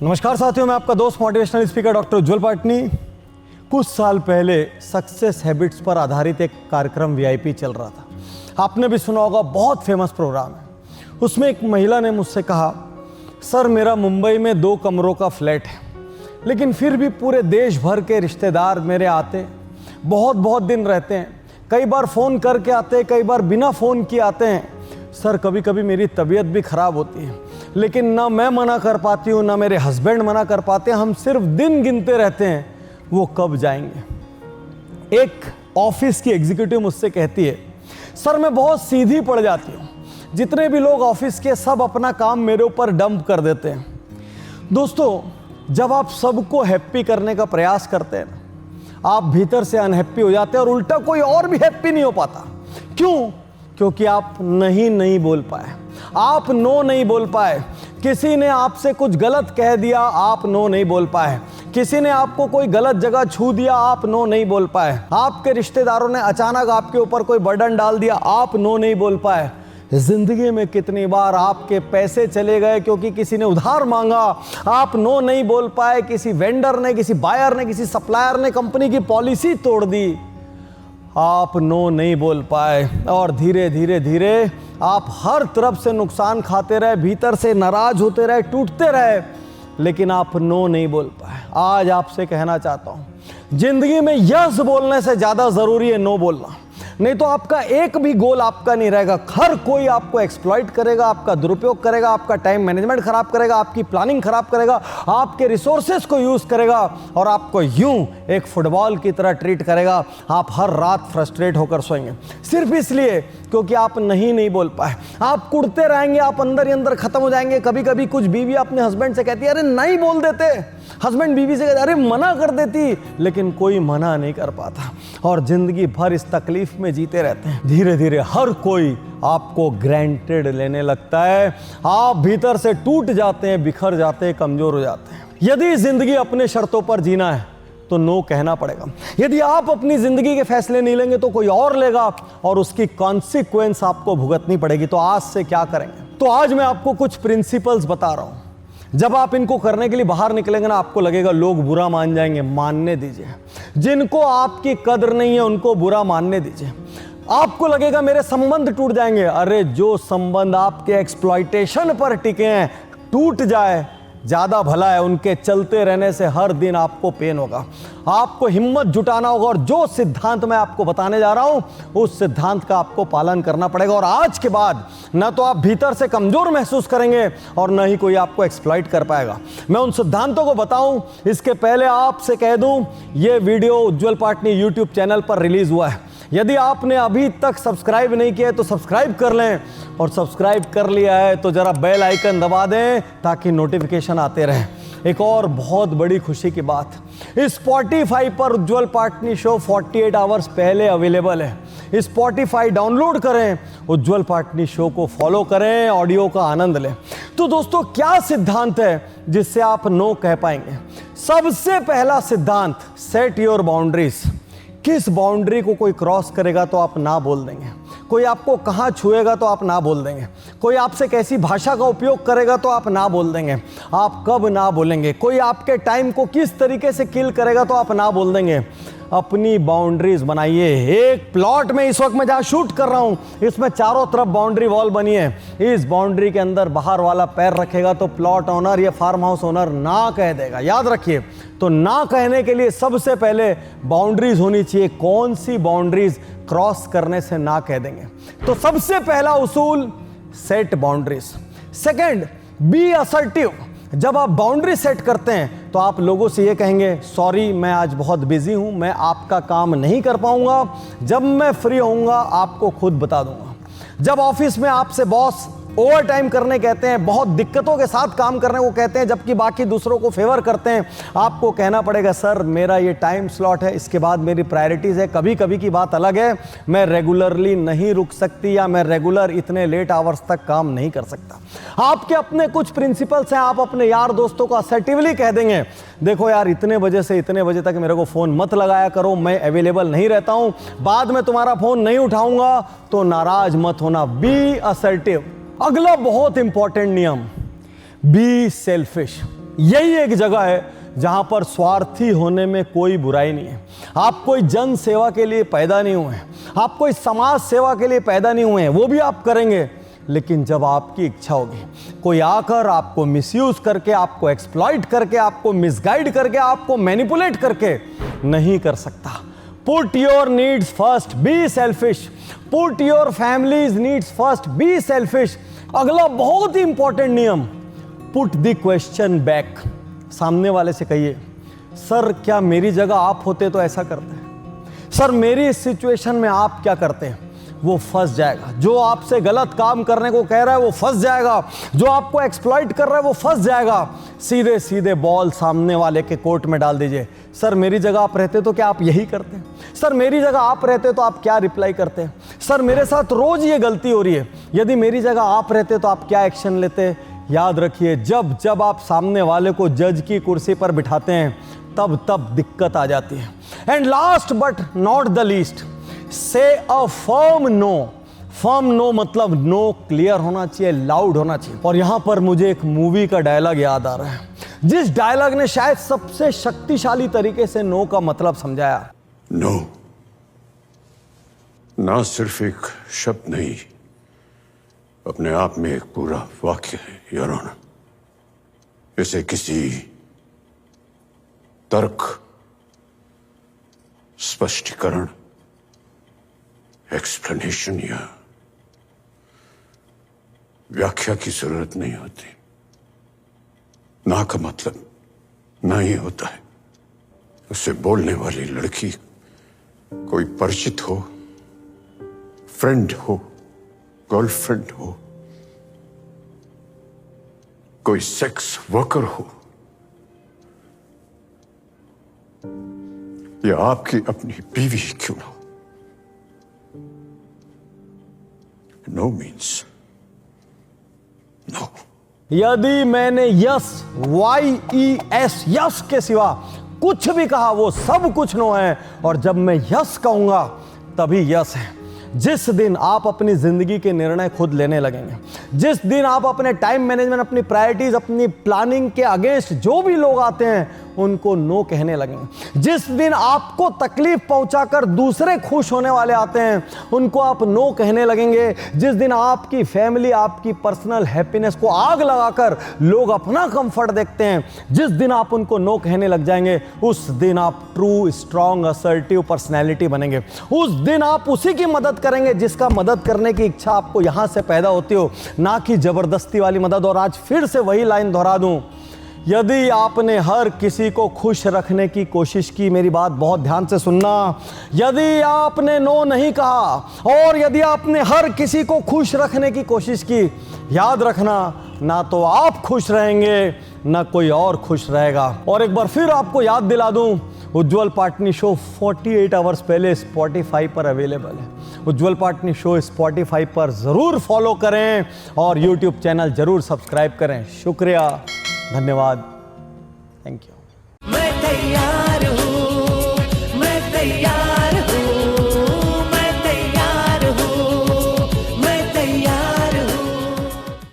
नमस्कार साथियों, मैं आपका दोस्त मोटिवेशनल स्पीकर डॉक्टर उज्ज्वल पाटनी। कुछ साल पहले सक्सेस हैबिट्स पर आधारित एक कार्यक्रम वीआईपी चल रहा था। आपने भी सुना होगा, बहुत फेमस प्रोग्राम है। उसमें एक महिला ने मुझसे कहा, सर मेरा मुंबई में 2 कमरों का फ्लैट है, लेकिन फिर भी पूरे देश भर के रिश्तेदार मेरे आते, बहुत दिन रहते हैं। कई बार फ़ोन करके आते हैं, कई बार बिना फ़ोन किए आते हैं। सर कभी कभी मेरी तबीयत भी ख़राब होती है, लेकिन ना मैं मना कर पाती हूँ, ना मेरे हस्बैंड मना कर पाते। हम सिर्फ दिन गिनते रहते हैं वो कब जाएंगे। एक ऑफिस की एग्जीक्यूटिव मुझसे कहती है, सर मैं बहुत सीधी पड़ जाती हूँ, जितने भी लोग ऑफिस के सब अपना काम मेरे ऊपर डंप कर देते हैं। दोस्तों, जब आप सबको हैप्पी करने का प्रयास करते हैं, आप भीतर से अनहैप्पी हो जाते हैं और उल्टा कोई और भी हैप्पी नहीं हो पाता। क्यों? क्योंकि आप नहीं बोल पाए, आप नो नहीं बोल पाए। किसी ने आपसे कुछ गलत कह दिया, आप नो नहीं बोल पाए। किसी ने आपको कोई गलत जगह छू दिया, आप नो नहीं बोल पाए। आपके रिश्तेदारों ने अचानक आपके ऊपर कोई बर्डन डाल दिया, आप नो नहीं बोल पाए। जिंदगी में कितनी बार आपके पैसे चले गए क्योंकि किसी ने उधार मांगा, आप नो नहीं बोल पाए। किसी वेंडर ने, किसी बायर ने, किसी सप्लायर ने कंपनी की पॉलिसी तोड़ दी, आप नो नहीं बोल पाए। और धीरे धीरे आप हर तरफ से नुकसान खाते रहे, भीतर से नाराज होते रहे, टूटते रहे, लेकिन आप नो नहीं बोल पाए। आज आपसे कहना चाहता हूं, जिंदगी में यस बोलने से ज्यादा जरूरी है नो बोलना। नहीं तो आपका एक भी गोल आपका नहीं रहेगा। हर कोई आपको एक्सप्लॉइट करेगा, आपका दुरुपयोग करेगा, आपका टाइम मैनेजमेंट खराब करेगा, आपकी प्लानिंग खराब करेगा, आपके रिसोर्सेज को यूज करेगा और आपको यूं एक फुटबॉल की तरह ट्रीट करेगा। आप हर रात फ्रस्ट्रेट होकर सोएंगे, सिर्फ इसलिए क्योंकि आप नहीं बोल पाए। आप कुड़ते रहेंगे, आप अंदर ही अंदर खत्म हो जाएंगे। कभी कभी कुछ बीवी अपने हस्बैंड से कहती है, अरे नहीं बोल देते। हस्बैंड बीवी से कहते, अरे मना कर देती, लेकिन कोई मना नहीं कर पाता और जिंदगी भर इस तकलीफ में जीते रहते हैं। धीरे धीरे हर कोई आपको ग्रांटेड लेने लगता है। आप भीतर से टूट जाते हैं, बिखर जाते हैं, कमजोर हो जाते हैं। यदि जिंदगी अपने शर्तों पर जीना है तो नो कहना पड़ेगा। यदि आप अपनी जिंदगी के फैसले नहीं लेंगे तो कोई और लेगा और उसकी कॉन्सिक्वेंस आपको भुगतनी पड़ेगी। तो आज से क्या करेंगे? तो आज मैं आपको कुछ प्रिंसिपल्स बता रहा हूं। जब आप इनको करने के लिए बाहर निकलेंगे ना, आपको लगेगा लोग बुरा मान जाएंगे, मानने दीजिए। जिनको आपकी कदर नहीं है उनको बुरा मानने दीजिए। आपको लगेगा मेरे संबंध टूट जाएंगे, अरे जो संबंध आपके एक्सप्लॉइटेशन पर टिके हैं टूट जाए, ज्यादा भला है। उनके चलते रहने से हर दिन आपको पेन होगा। आपको हिम्मत जुटाना होगा और जो सिद्धांत मैं आपको बताने जा रहा हूं उस सिद्धांत का आपको पालन करना पड़ेगा। और आज के बाद ना तो आप भीतर से कमजोर महसूस करेंगे और ना ही कोई आपको एक्सप्लॉइट कर पाएगा। मैं उन सिद्धांतों को बताऊं इसके पहले आपसे कह दूं, यह वीडियो उज्ज्वल पाटनी यूट्यूब चैनल पर रिलीज हुआ है। यदि आपने अभी तक सब्सक्राइब नहीं किया है तो सब्सक्राइब कर लें, और सब्सक्राइब कर लिया है तो जरा बेल आइकन दबा दें ताकि नोटिफिकेशन आते रहें। एक और बहुत बड़ी खुशी की बात, स्पॉटिफाई पर उज्ज्वल पाटनी शो 48 आवर्स पहले अवेलेबल है। स्पॉटिफाई डाउनलोड करें, उज्ज्वल पाटनी शो को फॉलो करें, ऑडियो का आनंद लें। तो दोस्तों, क्या सिद्धांत है जिससे आप नो कह पाएंगे? सबसे पहला सिद्धांत, सेट योर बाउंड्रीज। किस बाउंड्री को कोई क्रॉस करेगा तो आप ना बोल देंगे। कोई आपको कहाँ छुएगा तो आप ना बोल देंगे। कोई आपसे कैसी भाषा का उपयोग करेगा तो आप ना बोल देंगे। आप कब ना बोलेंगे? कोई आपके टाइम को किस तरीके से किल करेगा तो आप ना बोल देंगे। अपनी बाउंड्रीज बनाइए। एक प्लॉट में इस वक्त मैं जहां शूट कर रहा हूं, इसमें चारों तरफ बाउंड्री वॉल बनी है। इस बाउंड्री के अंदर बाहर वाला पैर रखेगा तो प्लॉट ओनर या फार्म हाउस ओनर ना कह देगा। याद रखिए, तो ना कहने के लिए सबसे पहले बाउंड्रीज होनी चाहिए। कौन सी बाउंड्रीज क्रॉस करने से ना कह देंगे? तो सबसे पहला उसूल, set boundaries. Second, be assertive. जब आप बाउंड्री सेट करते हैं तो आप लोगों से ये कहेंगे, सॉरी मैं आज बहुत बिजी हूं, मैं आपका काम नहीं कर पाऊंगा, जब मैं फ्री होऊंगा आपको खुद बता दूंगा। जब ऑफिस में आपसे बॉस ओवर टाइम करने कहते हैं, बहुत दिक्कतों के साथ काम करने को कहते हैं, जबकि बाकी दूसरों को फेवर करते हैं, आपको कहना पड़ेगा, सर मेरा ये टाइम स्लॉट है, इसके बाद मेरी प्रायोरिटीज़ है। कभी कभी की बात अलग है, मैं रेगुलरली नहीं रुक सकती या मैं रेगुलर इतने लेट आवर्स तक काम नहीं कर सकता। आपके अपने कुछ प्रिंसिपल्स हैं, आप अपने यार दोस्तों को असर्टिवली कह देंगे, देखो यार इतने बजे से इतने बजे तक मेरे को फ़ोन मत लगाया करो, मैं अवेलेबल नहीं रहता हूँ, बाद में तुम्हारा फ़ोन नहीं उठाऊंगा, तो नाराज मत होना। Be assertive. अगला बहुत इंपॉर्टेंट नियम, बी सेल्फिश। यही एक जगह है जहां पर स्वार्थी होने में कोई बुराई नहीं है। आप कोई जन सेवा के लिए पैदा नहीं हुए हैं, आप कोई समाज सेवा के लिए पैदा नहीं हुए हैं, वो भी आप करेंगे, लेकिन जब आपकी इच्छा होगी, कोई आकर आपको मिसयूज करके, आपको एक्सप्लॉइट करके, आपको मिसगाइड करके, आपको मैनिपुलेट करके नहीं कर सकता। Put your needs first, be selfish. Put your families needs first, be selfish. अगला बहुत ही इंपॉर्टेंट नियम, पुट द क्वेश्चन बैक। सामने वाले से कहिए, सर क्या मेरी जगह आप होते तो ऐसा करते? सर मेरी इस सिचुएशन में आप क्या करते हैं? वो फंस जाएगा। जो आपसे गलत काम करने को कह रहा है वो फंस जाएगा, जो आपको एक्सप्लॉइट कर रहा है वो फंस जाएगा। सीधे सीधे बॉल सामने वाले के कोर्ट में डाल दीजिए। सर मेरी जगह आप रहते तो क्या आप यही करते? सर मेरी जगह आप रहते तो आप क्या रिप्लाई करते? सर मेरे साथ रोज ये गलती हो रही है, यदि मेरी जगह आप रहते तो आप क्या एक्शन लेते? याद रखिए, जब जब आप सामने वाले को जज की कुर्सी पर बिठाते हैं तब तब दिक्कत आ जाती है। And last but not the least, say a firm no. Firm no मतलब नो क्लियर होना चाहिए, लाउड होना चाहिए। और यहां पर मुझे एक मूवी का डायलॉग याद आ रहा है, जिस डायलॉग ने शायद सबसे शक्तिशाली तरीके से नो का मतलब समझाया। नो ना सिर्फ एक शब्द नहीं, अपने आप में एक पूरा वाक्य है योर ऑनर। इसे किसी तर्क, स्पष्टीकरण, एक्सप्लेनेशन या व्याख्या की जरूरत नहीं होती। ना का मतलब ना ही होता है। उससे बोलने वाली लड़की कोई परिचित हो, फ्रेंड हो, गर्लफ्रेंड हो, कोई सेक्स वर्कर हो, या आपकी अपनी बीवी क्यों ना हो, नो मीन्स नो। यदि मैंने यस, YES, यस के सिवा कुछ भी कहा वो सब कुछ नो है, और जब मैं यस कहूंगा तभी यस है। जिस दिन आप अपनी जिंदगी के निर्णय खुद लेने लगेंगे, जिस दिन आप अपने टाइम मैनेजमेंट, अपनी प्रायोरिटीज, अपनी प्लानिंग के अगेंस्ट जो भी लोग आते हैं उनको नो कहने लगेंगे, जिस दिन आपको तकलीफ पहुंचाकर दूसरे खुश होने वाले आते हैं उनको आप नो कहने लगेंगे, जिस दिन आपकी फैमिली, आपकी पर्सनल हैप्पीनेस को आग लगाकर लोग अपना कंफर्ट देखते हैं, जिस दिन आप उनको नो कहने लग जाएंगे, उस दिन आप ट्रू, स्ट्रांग, असर्टिव पर्सनैलिटी बनेंगे। उस दिन आप उसी की मदद करेंगे जिसका मदद करने की इच्छा आपको यहां से पैदा होती हो, ना कि जबरदस्ती वाली मदद। और आज फिर से वही लाइन दोहरा दूं, यदि आपने हर किसी को खुश रखने की कोशिश की, मेरी बात बहुत ध्यान से सुनना, यदि आपने नो नहीं कहा और यदि आपने हर किसी को खुश रखने की कोशिश की, याद रखना, ना तो आप खुश रहेंगे ना कोई और खुश रहेगा। और एक बार फिर आपको याद दिला दूं, उज्ज्वल पाटनी शो 48 आवर्स पहले स्पॉटिफाई पर अवेलेबल है। उज्ज्वल पाटनी शो स्पॉटिफाई पर ज़रूर फॉलो करें और यूट्यूब चैनल ज़रूर सब्सक्राइब करें। शुक्रिया, धन्यवाद, थैंक यू।